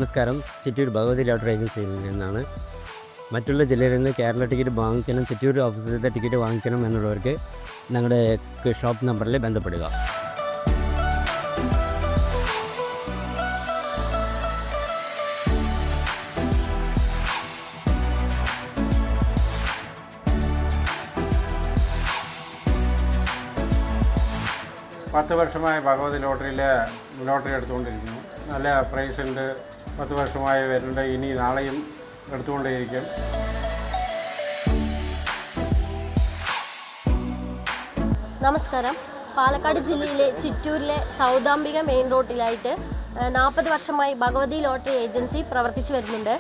നമസ്കാരം. ചിറ്റൂർ ഭഗവതി ലോട്ടറി ഏജൻസിയിൽ നിന്നാണ്. മറ്റുള്ള ജില്ലയിൽ നിന്ന് കേരള ടിക്കറ്റ് വാങ്ങിക്കണം, ചിറ്റൂർ ഓഫീസിലത്തെ ടിക്കറ്റ് വാങ്ങിക്കണം എന്നുള്ളവർക്ക് ഞങ്ങളുടെ ഷോപ്പ് നമ്പറിൽ ബന്ധപ്പെടുക. പത്ത് വർഷമായി ഭഗവതി ലോട്ടറിയിലെ ലോട്ടറി എടുത്തുകൊണ്ടിരിക്കുന്നു. നല്ല പ്രൈസ് ഉണ്ട്. 10 വർഷമായി വരുന്നുണ്ട്. ഇനി നാളെയും എടുത്തുകൊണ്ടേയിരിക്കും. നമസ്കാരം. പാലക്കാട് ജില്ലയിലെ ചിറ്റൂരിലെ സൗദാംബിക മെയിൻ റോഡിലായിട്ട് 40 വർഷമായി ഭഗവതി ലോട്ടറി ഏജൻസി പ്രവർത്തിച്ചു വരുന്നുണ്ട്.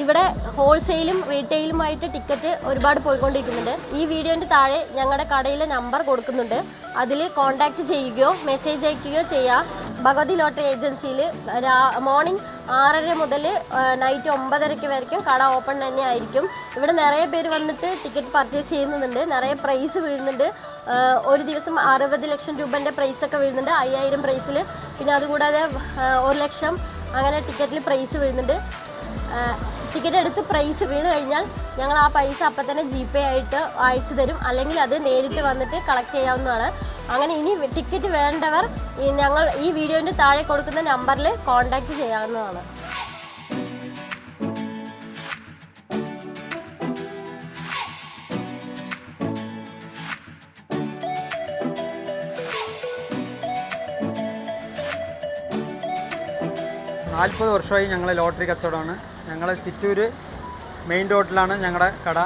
ഇവിടെ ഹോൾസെയിലും റീറ്റെയിലുമായിട്ട് ടിക്കറ്റ് ഒരുപാട് പോയിക്കൊണ്ടിരിക്കുന്നുണ്ട്. ഈ വീഡിയോൻ്റെ താഴെ ഞങ്ങളുടെ കടയിലെ നമ്പർ കൊടുക്കുന്നുണ്ട്. അതിൽ കോൺടാക്റ്റ് ചെയ്യുകയോ മെസ്സേജ് അയക്കുകയോ ചെയ്യാം. ഭഗവതി ലോട്ടറി ഏജൻസിയിൽ മോർണിംഗ് 6:30 മുതൽ നൈറ്റ് 9:30 വരയ്ക്കും കട ഓപ്പൺ തന്നെ ആയിരിക്കും. ഇവിടെ നിറയെ പേര് വന്നിട്ട് ടിക്കറ്റ് പർച്ചേസ് ചെയ്യുന്നുണ്ട്. നിറയെ പ്രൈസ് വീഴുന്നുണ്ട്. ഒരു ദിവസം 60 ലക്ഷം രൂപേൻ്റെ പ്രൈസൊക്കെ വീഴുന്നുണ്ട്. 5000 പ്രൈസിൽ, പിന്നെ അതുകൂടാതെ 1 ലക്ഷം അങ്ങനെ ടിക്കറ്റിൽ പ്രൈസ് വീഴുന്നുണ്ട്. ടിക്കറ്റ് എടുത്ത് പ്രൈസ് വീണ് കഴിഞ്ഞാൽ ഞങ്ങൾ ആ പൈസ അപ്പം തന്നെ GPay ആയിട്ട് അയച്ചു തരും. അല്ലെങ്കിൽ അത് നേരിട്ട് വന്നിട്ട് കളക്ട് ചെയ്യാവുന്നതാണ്. അങ്ങനെ ഇനി ടിക്കറ്റ് വേണ്ടവർ ഞങ്ങൾ ഈ വീഡിയോൻ്റെ താഴെ കൊടുക്കുന്ന നമ്പറിൽ കോൺടാക്റ്റ് ചെയ്യാവുന്നതാണ്. നാൽപ്പത് വർഷമായി ഞങ്ങൾ ലോട്ടറി കച്ചവടമാണ്. ഞങ്ങൾ ചിറ്റൂർ മെയിൻ റോഡിലാണ് ഞങ്ങളുടെ കട.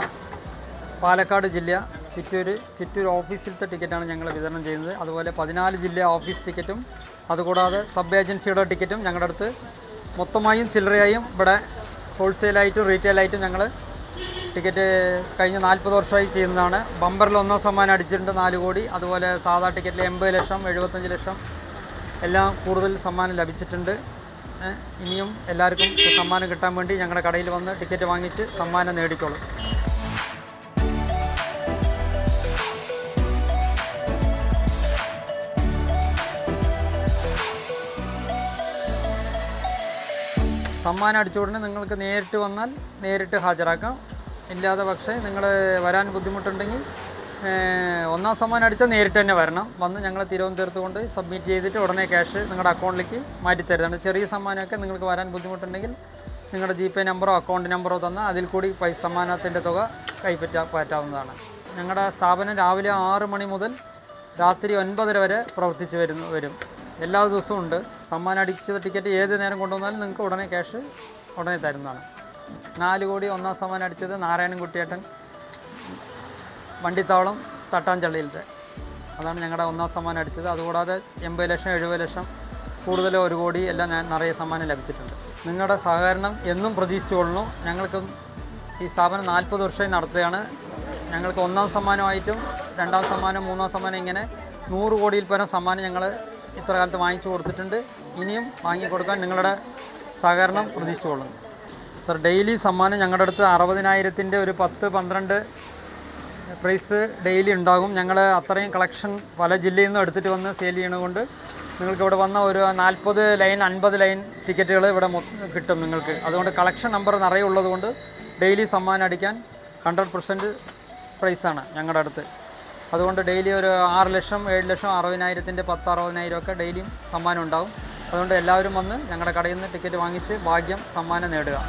പാലക്കാട് ജില്ല ചിറ്റൂർ ഓഫീസിലത്തെ ടിക്കറ്റാണ് ഞങ്ങൾ വിതരണം ചെയ്യുന്നത്. അതുപോലെ 14 ജില്ല ഓഫീസ് ടിക്കറ്റും അതുകൂടാതെ സബ് ഏജൻസിയുടെ ടിക്കറ്റും ഞങ്ങളുടെ അടുത്ത് മൊത്തമായും ചില്ലറയായും ഇവിടെ ഹോൾസെയിലായിട്ടും റീറ്റെയിലായിട്ടും ഞങ്ങൾ ടിക്കറ്റ് കഴിഞ്ഞ 40 വർഷമായി ചെയ്യുന്നതാണ്. ബമ്പറിൽ 1 സമ്മാനം അടിച്ചിട്ടുണ്ട് 4 കോടി. അതുപോലെ സാധാ ടിക്കറ്റിൽ 80 ലക്ഷം 75 ലക്ഷം എല്ലാം കൂടുതൽ സമ്മാനം ലഭിച്ചിട്ടുണ്ട്. ഇനിയും എല്ലാവർക്കും സമ്മാനം കിട്ടാൻ വേണ്ടി ഞങ്ങളുടെ കടയിൽ വന്ന് ടിക്കറ്റ് വാങ്ങിച്ച് സമ്മാനം നേടിക്കോളും. സമ്മാനം അടിച്ച ഉടനെ നിങ്ങൾക്ക് നേരിട്ട് വന്നാൽ നേരിട്ട് ഹാജരാക്കാം. ഇല്ലാതെ പക്ഷേ നിങ്ങൾ വരാൻ ബുദ്ധിമുട്ടുണ്ടെങ്കിൽ 1 സമ്മാനം അടിച്ചാൽ നേരിട്ട് തന്നെ വരണം. വന്ന് ഞങ്ങൾ തിരുവനന്തപുരത്ത് കൊണ്ട് സബ്മിറ്റ് ചെയ്തിട്ട് ഉടനെ ക്യാഷ് നിങ്ങളുടെ അക്കൗണ്ടിലേക്ക് മാറ്റിത്തരുന്നതാണ്. ചെറിയ സമ്മാനമൊക്കെ നിങ്ങൾക്ക് വരാൻ ബുദ്ധിമുട്ടുണ്ടെങ്കിൽ നിങ്ങളുടെ GPay നമ്പറോ അക്കൗണ്ട് നമ്പറോ തന്നാൽ അതിൽ കൂടി സമ്മാനത്തിൻ്റെ തുക പറ്റാവുന്നതാണ്. ഞങ്ങളുടെ സ്ഥാപനം രാവിലെ 6 മണി മുതൽ രാത്രി 9:30 വരെ പ്രവർത്തിച്ച് വരും. എല്ലാ ദിവസവും ഉണ്ട്. സമ്മാനം അടിച്ച ടിക്കറ്റ് ഏത് നേരം കൊണ്ടുവന്നാലും നിങ്ങൾക്ക് ഉടനെ ക്യാഷ് ഉടനെ തരുന്നതാണ്. 4 കോടി 1 സമ്മാനം അടിച്ചത് നാരായണൻകുട്ടിയേട്ടൻ, വണ്ടിത്താവളം തട്ടാഞ്ചള്ളിയിലത്തെ. അതാണ് ഞങ്ങളുടെ 1 സമ്മാനം അടിച്ചത്. അതുകൂടാതെ 80 ലക്ഷം 70 ലക്ഷം കൂടുതൽ 1 കോടി എല്ലാം നിറയെ സമ്മാനം ലഭിച്ചിട്ടുണ്ട്. നിങ്ങളുടെ സഹകരണം എന്നും പ്രതീക്ഷിച്ചുകൊള്ളണം. ഞങ്ങൾക്ക് ഈ സ്ഥാപനം 40 വർഷമായി നടത്തുകയാണ്. ഞങ്ങൾക്ക് 1 സമ്മാനമായിട്ടും 2 സമ്മാനം 3 സമ്മാനം ഇങ്ങനെ 100 കോടിയിൽ പരം സമ്മാനം ഞങ്ങൾ ഇത്ര കാലത്ത് വാങ്ങിച്ചു കൊടുത്തിട്ടുണ്ട്. ഇനിയും വാങ്ങിക്കൊടുക്കാൻ നിങ്ങളുടെ സഹകരണം പ്രതീക്ഷിച്ചുകൊള്ളുന്നു. സർ, ഡെയിലി സമ്മാനം ഞങ്ങളുടെ അടുത്ത് 60,000-ൻ്റെ ഒരു 10-12 പ്രൈസ് ഡെയിലി ഉണ്ടാകും. ഞങ്ങൾ അത്രയും കളക്ഷൻ പല ജില്ലയിൽ നിന്നും എടുത്തിട്ട് വന്ന് സെയിൽ ചെയ്യണതുകൊണ്ട് നിങ്ങൾക്ക് ഇവിടെ വന്ന ഒരു 40 ലൈൻ 50 ലൈൻ ടിക്കറ്റുകൾ ഇവിടെ കിട്ടും നിങ്ങൾക്ക്. അതുകൊണ്ട് കളക്ഷൻ നമ്പർ നിറയെ ഉള്ളതുകൊണ്ട് ഡെയിലി സമ്മാനം അടിക്കാൻ 100% പ്രൈസാണ് ഞങ്ങളുടെ അടുത്ത്. അതുകൊണ്ട് ഡെയിലി ഒരു 6 ലക്ഷം 7 ലക്ഷം 60,000-ൻ്റെ 10-60,000 ഒക്കെ ഡെയിലിയും സമ്മാനം ഉണ്ടാകും. അതുകൊണ്ട് എല്ലാവരും വന്ന് ഞങ്ങളുടെ കടയിൽ നിന്ന് ടിക്കറ്റ് വാങ്ങിച്ച് ഭാഗ്യം സമ്മാനം നേടുക.